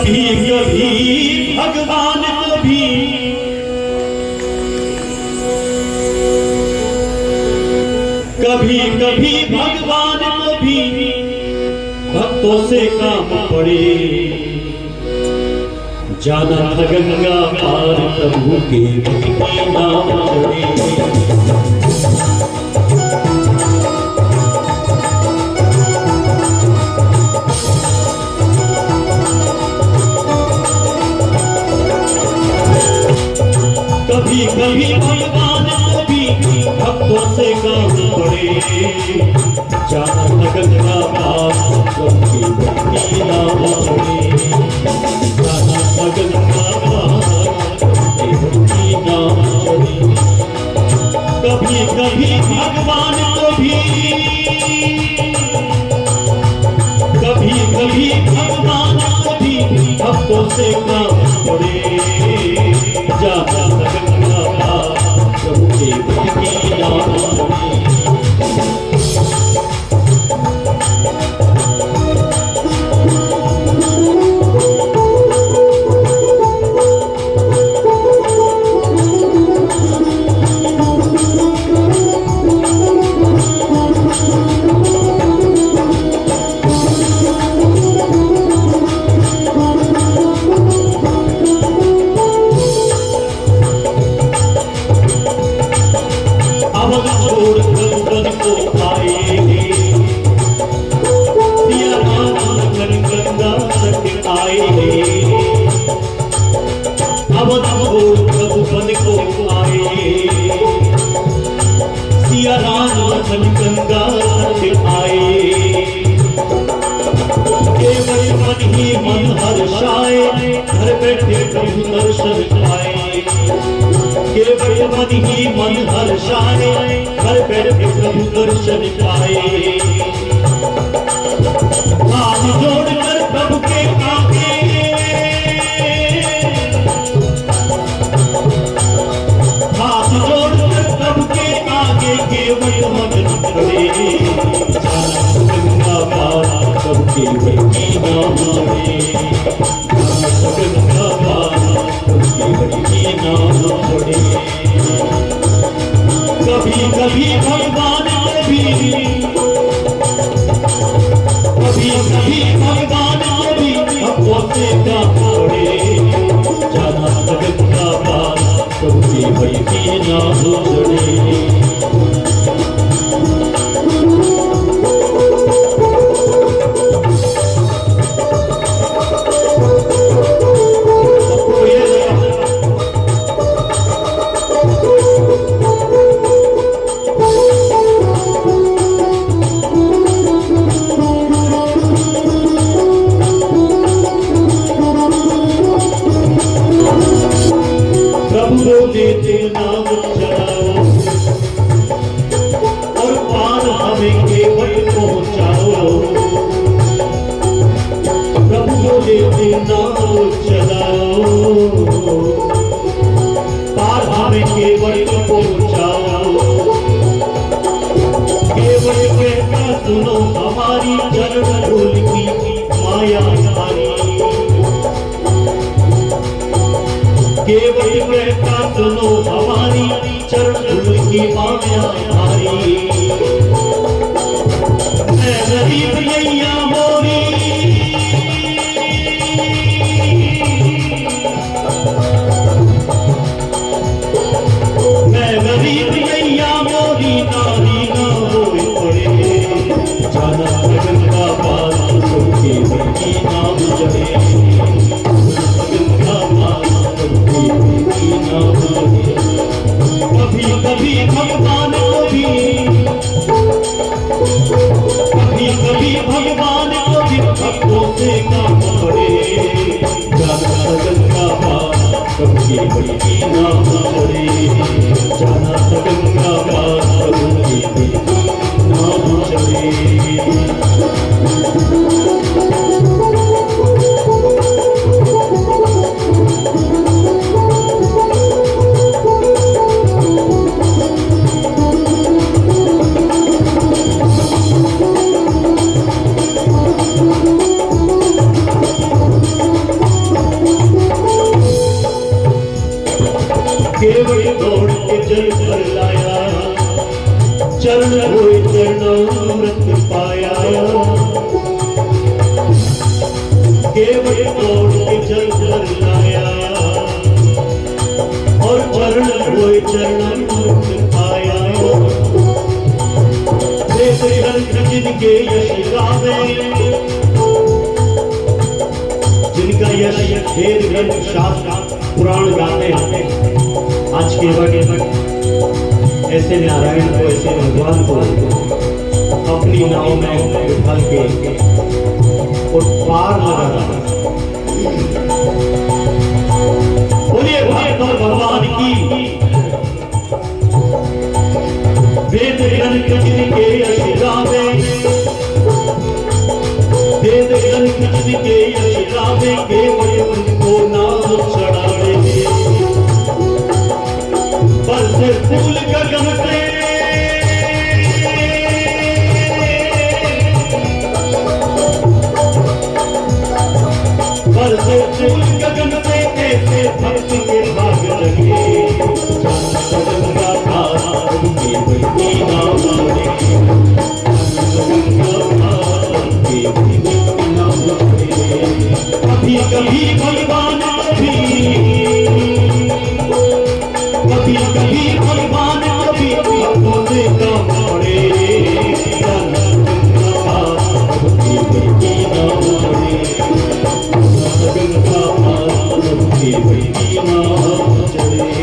कभी कभी भगवान को भी कभी कभी भगवान को भी भक्तों से काम पड़े। जाना था गंगा पार प्रभु के नाम चढ़े। कभी कभी भगवान को भी भक्तों से काम पड़े। जाना था गंगा पार प्रभु के नाम चढ़े। जाना था गंगा पार प्रभु के नाम चढ़े। कभी कभी भगवान को भी कभी कभी भगवान को भी भक्तों से काम पड़े। जाना था गंगा पार प्रभु के नाम चढ़े। गंगा आए केवल मन ही मन हर्षाए। घर बैठे प्रभु दर्शन पाए। केवल मन ही मन हर्षाए। घर बैठे प्रभु दर्शन पाए। हाथ जोड़कर प्रभु के आगे हाथ जोड़कर प्रभु के आगे केवल मन पड़े। जाना गंगा पार प्रभु के नाम चढ़े। जाना गंगा पार प्रभु के नाम चढ़े। कभी कभी भगवान को भी कभी कभी भगवान को भी भक्तों से काम पड़े। जाना गंगा पार प्रभु के नाम चढ़े। नाम चलाओ और पार हमें केवल पहुंचाओ। प्रभु बोले नाम चलाओ पार हमें केवल पहुंचाओ। केवल कहता सुनो हमारी चरण धूल की माया हमारी। केवल कहता सुनो हमारी चरण धूल की माया हमारी। मैं गरीब नैया मोरी मैं गरीब नैया मोरी नारी ना होए पड़े। जाना गंगा पार प्रभु के नाम चढ़े। गंगा पार कभी कभी भगवान को भी चरण होए चरणामृत पाया, केवल तोड़ के जल कर लाया, और चरण होए चरणामृत पाया। जिनके यश गावे, जिनका यश वेद ग्रंथ शास्त्र पुराण गाते हैं, आज के वक्त ऐसे नारायण को, ऐसे भगवान को अपनी नाव में बिठा के और पार लगा रहा। बोलिए भक्त और भगवान की। वेद ग्रंथ जिनके यश गावे, वेद ग्रंथ जिनके यश गावे, केवल उनको नाम चढ़ावे। बरसे फूल गगन से, बरसे फूल गगन से, ऐसे भक्त के भाग लगे। गंगा धारा उनके बही नाम ले, गंगा धारा उनके बही नाम ले। कभी कभी भगवान, कभी कभी भगवान, कभी भक्तों से काम पड़े। गंगा धारा उनके बही नाम ले, गंगा धारा उनके बही नाम चले।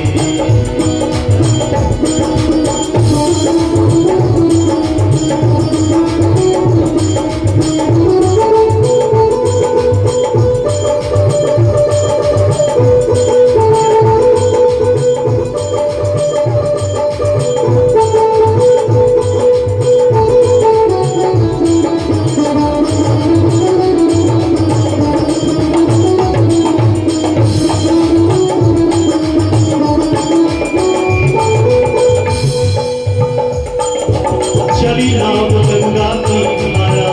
चली नाव गंगा की धारा,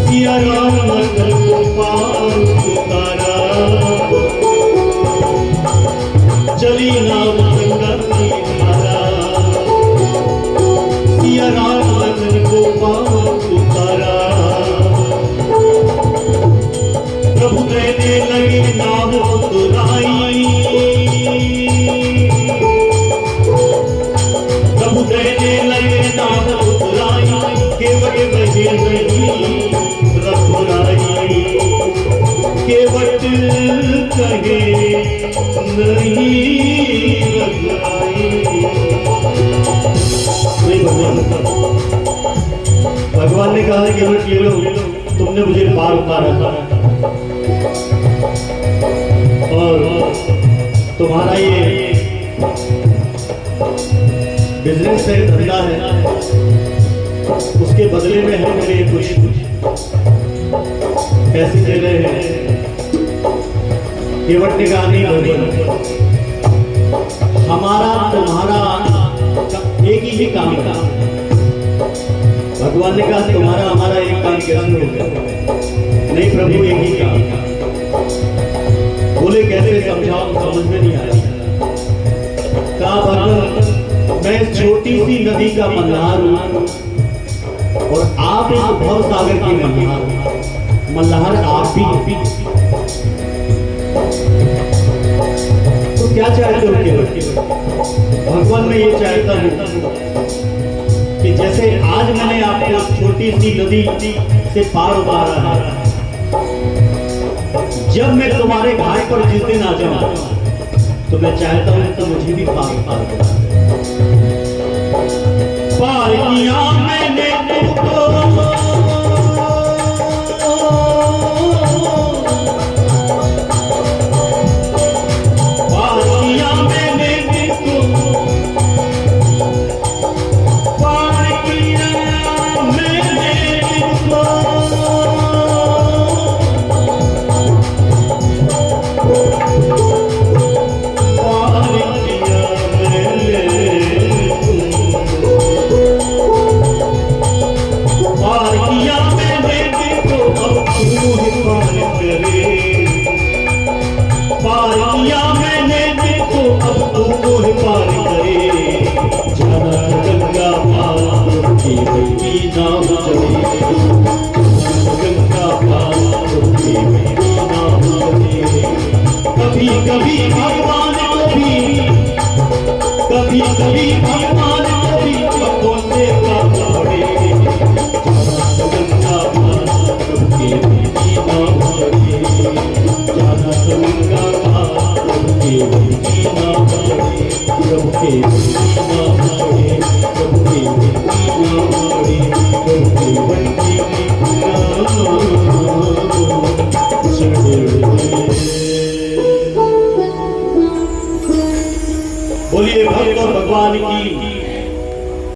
सिया राम नगर को पार उतारा। चली नाव गंगा की धारा, सिया राम नगर को पार उतारा। प्रभु कहने लगे नाव उतराई, प्रभु कहने लगे नाम उतराई, केवट बहे नहीं रघुराई। केवट कहे नहीं रघुराई। भगवान ने कहा केवट ये लो, तुमने मुझे पार उतारा था, और तुम्हारा ये बिजनेस है, धंधा है, उसके बदले में हम मेरे कुछ पैसे दे रहे हैं। केवट ने कहा नहीं भगवान, हमारा तुम्हारा एक ही काम था। भगवान ने कहा तुम्हारा हमारा एक काम कैसे हो गया? नहीं प्रभु एक ही काम। बोले कैसे समझाओ, समझ में नहीं आया। कहा भगवान मैं छोटी सी नदी का मल्लार हूं और आप एक भव सागर की मल्लार, मल्लार आप भी। तो क्या चाहते हो केवट? भगवान मैं ये चाहता हूं कि जैसे आज मैंने आपको छोटी सी नदी से पार उतारा है, जब मैं तुम्हारे घाट पर जिस दिन आ जाऊं तो मैं चाहता हूं तो मुझे भी पार किया मैंने तुमको, पार किया मैंने तुमको, पार किया मैंने तुमको। चले गंगा पार प्रभु के वही नाम चले कभी कभी भगवान कभी भगवान कभी भक्तों से काटे गंगा पार प्रभु के वही नाम चले जाना गंगा पार प्रभु के वही नाम चले प्रभु के वही नाम चले प्रभु के वही नाम चले प्रभु के वही नाम चले। बोलिए भक्त भगवान की